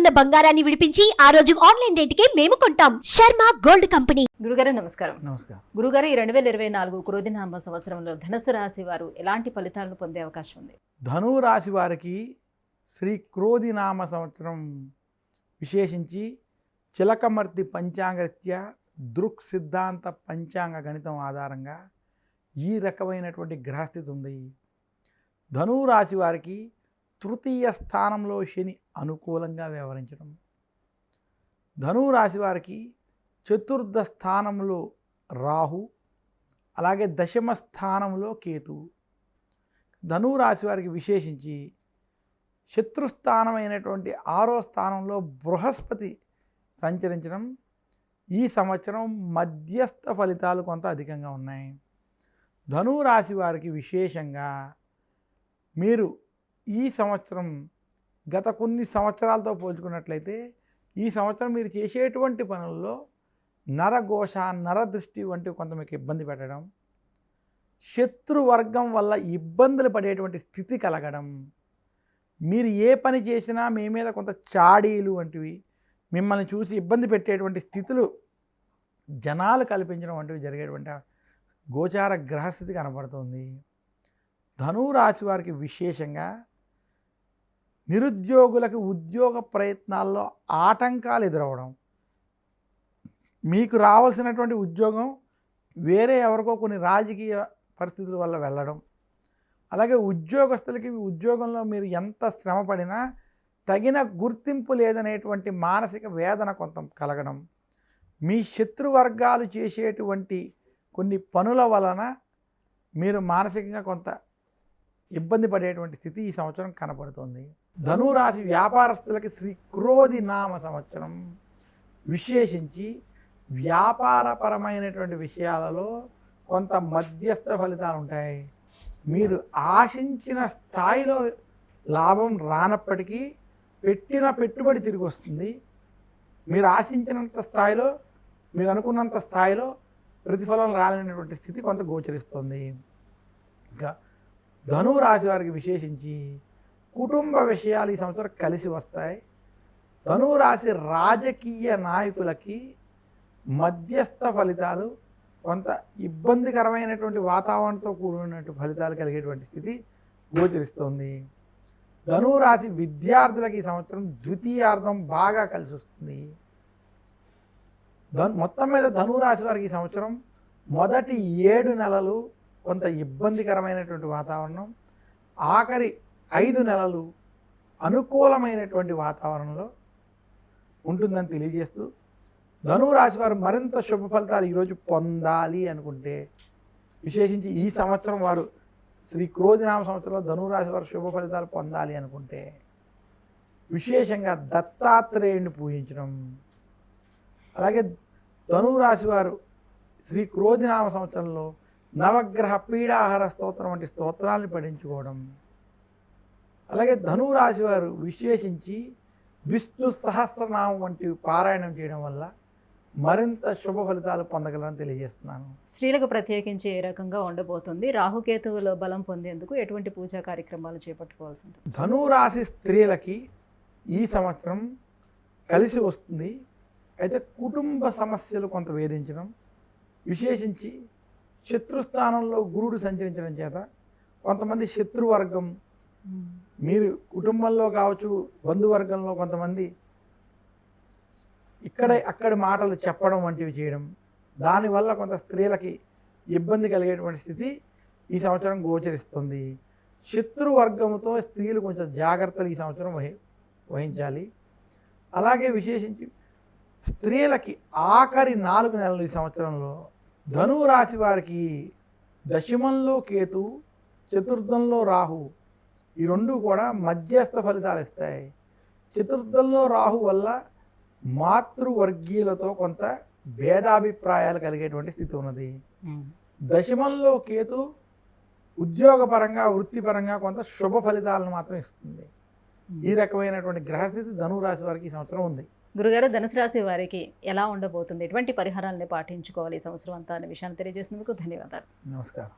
ఉన్న బంగారాన్ని విడిపించి ఆ రోజు ఆన్లైన్ రేటుకే మేము కొంటాం. Sharma gold company. గురుగారు నమస్కారం. నమస్కారం. గురుగారు, ఈ 2024 క్రోధినామ సంవత్సరంలో ధనుసు రాశి వారు ఎలాంటి ఫలితాలను పొందే అవకాశం ఉంది? ధనువు రాశి వారికి శ్రీ క్రోధినామ సంవత్సరం విశేషించి చిలకమర్తి పంచాంగరీత్యా దృక్ సిద్ధాంత పంచాంగ గణితం ఆధారంగా ఈ రకమైనటువంటి గ్రహస్థితి ఉంది. ధనువు రాశి వారికి తృతీయ స్థానంలో శని అనుకూలంగా వ్యవహరించడం, ధనువు రాశి వారికి చతుర్థ స్థానంలో రాహు, అలాగే దశమ స్థానంలో కేతు. ధనువు రాశి వారికి విశేషించి శత్రుస్థానమైనటువంటి 6వ స్థానంలో బృహస్పతి సంచరించడం ఈ సంవత్సరం మధ్యస్థ ఫలితాలు కొంత అధికంగా ఉన్నాయి. ధనువు రాశి వారికి విశేషంగా మీరు ఈ సంవత్సరం గత కొన్ని సంవత్సరాలతో పోల్చుకున్నట్లయితే ఈ సంవత్సరం మీరు చేసేటువంటి పనుల్లో నరఘోష, నరదృష్టి వంటివి కొంత మీకు ఇబ్బంది పెట్టడం, శత్రువర్గం వల్ల ఇబ్బందులు పడేటువంటి స్థితి కలగడం, మీరు ఏ పని చేసినా మీ మీద కొంత చాడీలు వంటివి, మిమ్మల్ని చూసి ఇబ్బంది పెట్టేటువంటి స్థితులు జనాలు కల్పించడం వంటివి జరిగేటువంటి గోచార గ్రహస్థితి కనబడుతుంది. ధనువు రాశి వారికి విశేషంగా నిరుద్యోగులకు ఉద్యోగ ప్రయత్నాల్లో ఆటంకాలు ఎదురవడం, మీకు రావాల్సినటువంటి ఉద్యోగం వేరే ఎవరికో కొన్ని రాజకీయ పరిస్థితుల వల్ల వెళ్ళడం, అలాగే ఉద్యోగస్తులకి ఉద్యోగంలో మీరు ఎంత శ్రమ పడినా తగిన గుర్తింపు లేదనేటువంటి మానసిక వేదన కొంత కలగడం, మీ శత్రువర్గాలు చేసేటువంటి కొన్ని పనుల వలన మీరు మానసికంగా కొంత ఇబ్బంది పడేటువంటి స్థితి ఈ సంవత్సరం కనపడుతుంది. ధనురాశి వ్యాపారస్తులకి శ్రీ క్రోధి నామ సంవత్సరం విశేషించి వ్యాపారపరమైనటువంటి విషయాలలో కొంత మధ్యస్థ ఫలితాలు ఉంటాయి. మీరు ఆశించిన స్థాయిలో లాభం రానప్పటికీ పెట్టిన పెట్టుబడి తిరిగి వస్తుంది. మీరు ఆశించినంత స్థాయిలో, మీరు అనుకున్నంత స్థాయిలో ప్రతిఫలం రాలేనటువంటి స్థితి కొంత గోచరిస్తుంది. ఇంకా ధనువు రాశి వారికి విశేషించి కుటుంబ విషయాలు ఈ సంవత్సరం కలిసి వస్తాయి. ధనువు రాశి రాజకీయ నాయకులకి మధ్యస్థ ఫలితాలు, కొంత ఇబ్బందికరమైనటువంటి వాతావరణంతో కూడినటువంటి ఫలితాలు కలిగేటువంటి స్థితి గోచరిస్తుంది. ధనువు రాశి విద్యార్థులకి ఈ సంవత్సరం ద్వితీయార్థం బాగా కలిసి వస్తుంది. మొత్తం మీద ధనువు రాశి వారికి ఈ సంవత్సరం మొదటి 7 నెలలు కొంత ఇబ్బందికరమైనటువంటి వాతావరణం, ఆఖరి 5 నెలలు అనుకూలమైనటువంటి వాతావరణంలో ఉంటుందని తెలియజేస్తూ, ధనువు రాశి వారు మరింత శుభ ఫలితాలు ఈరోజు పొందాలి అనుకుంటే, విశేషించి ఈ సంవత్సరం వారు శ్రీ క్రోధినామ సంవత్సరంలో ధనువు రాశి వారు శుభ ఫలితాలు పొందాలి అనుకుంటే విశేషంగా దత్తాత్రేయుడిని పూజించడం, అలాగే ధనువు రాశి వారు శ్రీ క్రోధినామ సంవత్సరంలో నవగ్రహ పీడాహార స్తోత్రం వంటి స్తోత్రాలను పఠించుకోవడం, అలాగే ధనువు రాశి వారు విశేషించి విష్ణు సహస్రనామం వంటివి పారాయణం చేయడం వల్ల మరింత శుభ ఫలితాలు పొందగలరని తెలియజేస్తున్నాను. స్త్రీలకు ప్రత్యేకించి ఏ రకంగా ఉండబోతుంది? రాహుకేతువులో బలం పొందేందుకు ఎటువంటి పూజా కార్యక్రమాలు చేపట్టుకోవాల్సి ఉంటుంది? ధనువు రాశి స్త్రీలకి ఈ సంవత్సరం కలిసి వస్తుంది. అయితే కుటుంబ సమస్యలు కొంత వేధించడం, విశేషించి శత్రుస్థానంలో గురుడు సంచరించడం చేత కొంతమంది శత్రువర్గం, మీరు కుటుంబంలో కావచ్చు, బంధువర్గంలో కొంతమంది అక్కడి మాటలు చెప్పడం వంటివి చేయడం, దానివల్ల కొంత స్త్రీలకి ఇబ్బంది కలిగేటువంటి స్థితి ఈ సంవత్సరం గోచరిస్తుంది. శత్రువర్గంతో స్త్రీలు కొంచెం జాగ్రత్తలు ఈ సంవత్సరం వహించాలి. అలాగే విశేషించి స్త్రీలకి ఆఖరి 4 నెలలు ఈ సంవత్సరంలో ధనువు రాశి వారికి దశమంలో కేతు, చతుర్థంలో రాహు, ఈ 2 కూడా మధ్యస్థ ఫలితాలు ఇస్తాయి. చతుర్థంలో రాహు వల్ల మాతృవర్గీయులతో కొంత భేదాభిప్రాయాలు కలిగేటువంటి స్థితి ఉన్నది. దశమంలో కేతు ఉద్యోగపరంగా, వృత్తిపరంగా కొంత శుభ ఫలితాలను మాత్రం ఇస్తుంది. ఈ రకమైనటువంటి గ్రహస్థితి ధనువు రాశి వారికి ఈ సంవత్సరం ఉంది. గురుగారు, ధనుసు రాశి వారికి ఎలా ఉండబోతుంది? ఎటువంటి పరిహారాలను పాటించుకోవాలి ఈ సంవత్సరం అంతా అనే విషయాన్ని తెలియజేసినందుకు ధన్యవాదాలు. నమస్కారం.